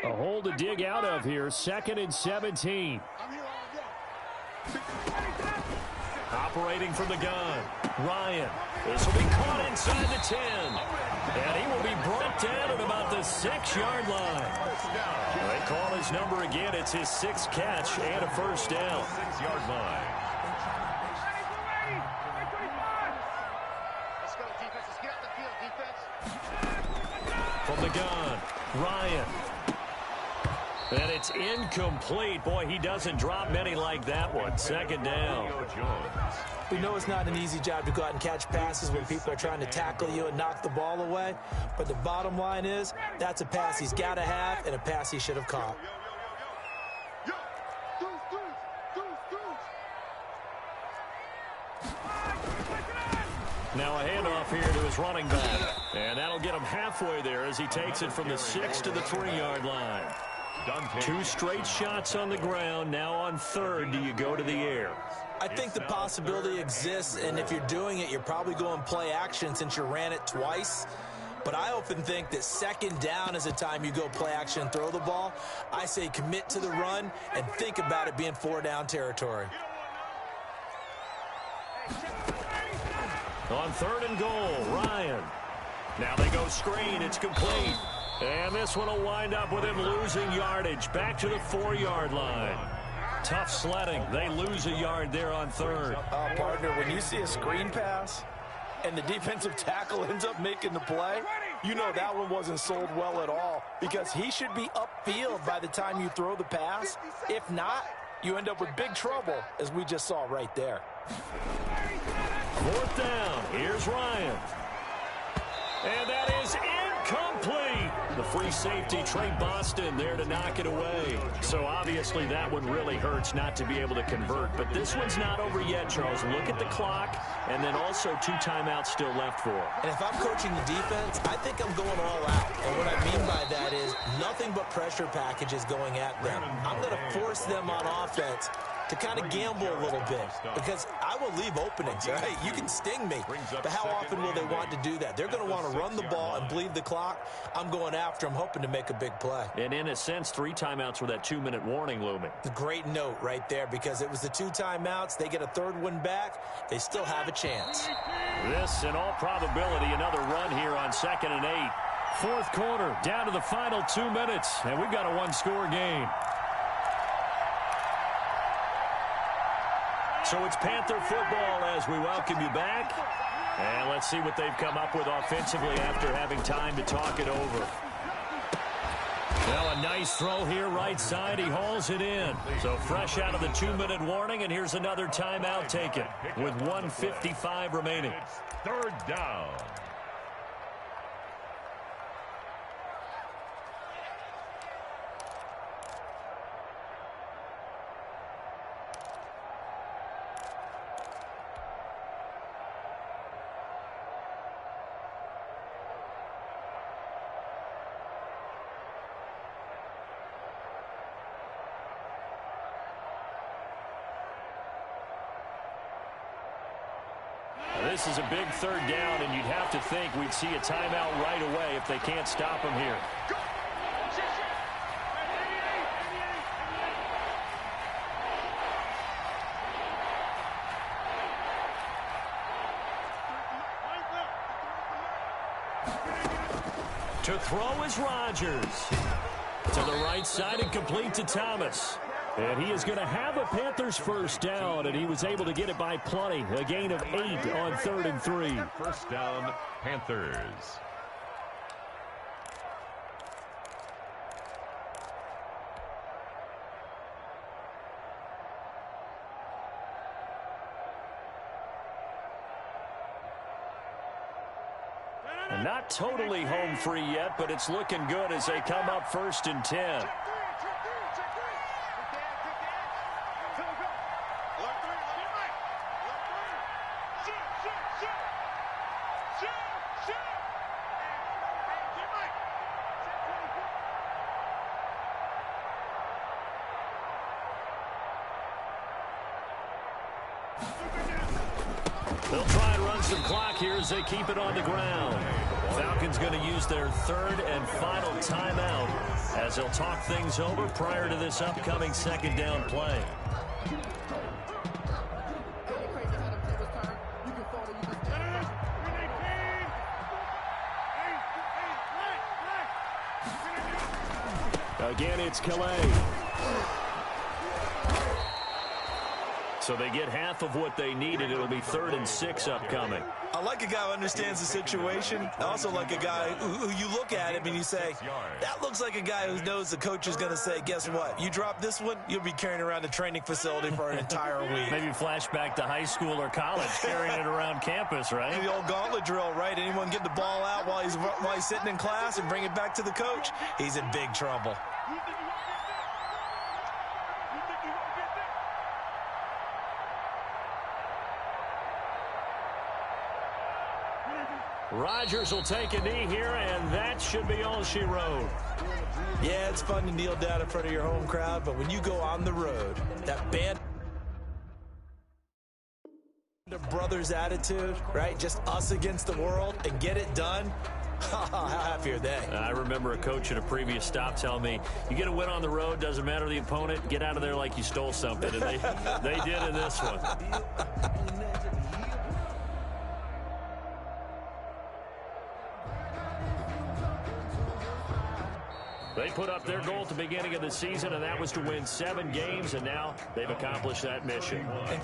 A hole to dig out of here. 2nd and 17. Operating from the gun, Ryan. This will be caught inside the 10. And he will be brought down at about the 6-yard line. They call his number again. It's his 6th catch and a 1st down. 6-yard line. Let's go, defense. Let's get out the field, defense. From the gun, Ryan. And it's incomplete. Boy, he doesn't drop many like that one. 2nd down. We know it's not an easy job to go out and catch passes when people are trying to tackle you and knock the ball away. But the bottom line is, that's a pass he's got to have and a pass he should have caught. Now a handoff here to his running back. And that'll get him halfway there as he takes it from the 6 to the 3-yard line. 2 straight shots on the ground. Now on 3rd, do you go to the air? I think the possibility exists, and if you're doing it, you're probably going play action since you ran it twice. But I often think that second down is a time you go play action and throw the ball. I say commit to the run and think about it being 4-down territory. On 3rd and goal, Ryan. Now they go screen. It's complete. And this one will wind up with him losing yardage. Back to the 4-yard line. Tough sledding. They lose a yard there on 3rd. Partner, when you see a screen pass and the defensive tackle ends up making the play, you know that one wasn't sold well at all, because he should be upfield by the time you throw the pass. If not, you end up with big trouble, as we just saw right there. 4th down. Here's Ryan. And that is incomplete. The free safety, Trey Boston, there to knock it away. So obviously that one really hurts not to be able to convert. But this one's not over yet, Charles. Look at the clock, and then also 2 timeouts still left for him. And if I'm coaching the defense, I think I'm going all out. And what I mean by that is nothing but pressure packages going at them. I'm going to force them on offense to kind of gamble a little bit, because I will leave openings, all right? You can sting me, but how often will they want to do that? They're going to want to run the ball and bleed the clock. I'm going after them, hoping to make a big play. And in a sense, 3 timeouts with that 2-minute warning looming. A great note right there, because it was the 2 timeouts. They get a 3rd one back. They still have a chance. This, in all probability, another run here on 2nd and 8. 4th quarter, down to the final 2 minutes, and we've got a 1-score game. So it's Panther football as we welcome you back. And let's see what they've come up with offensively after having time to talk it over. Well, a nice throw here, right side. He hauls it in. So fresh out of the 2-minute warning, and here's another timeout taken with 1:55 remaining. It's 3rd down. This is a big 3rd down, and you'd have to think we'd see a timeout right away if they can't stop him here. To throw is Rodgers. To the right side and complete to Thomas. And he is going to have a Panthers 1st down, and he was able to get it by plenty. A gain of 8 on 3rd and 3. 1st down, Panthers. Not totally home free yet, but it's looking good as they come up 1st and 10. They'll try and run some clock here as they keep it on the ground. Falcons going to use their 3rd and final timeout as they'll talk things over prior to this upcoming 2nd down play. Again, it's Calais. So they get half of what they needed. It'll be 3rd and 6 upcoming. I like a guy who understands the situation. I also like a guy who you look at him and you say, that looks like a guy who knows the coach is going to say, guess what? You drop this one, you'll be carrying around the training facility for an entire week. Maybe flashback to high school or college, carrying it around campus, right? The old gauntlet drill, right? Anyone get the ball out while he's sitting in class and bring it back to the coach? He's in big trouble. Rodgers will take a knee here, and that should be all she wrote. Yeah, it's fun to kneel down in front of your home crowd, but when you go on the road, that band of brothers attitude, right? Just us against the world and get it done. How happy are they? I remember a coach at a previous stop telling me, you get a win on the road, doesn't matter the opponent, get out of there like you stole something. And they did in this one. They put up their goal at the beginning of the season, and that was to win 7 games, and now they've accomplished that mission. And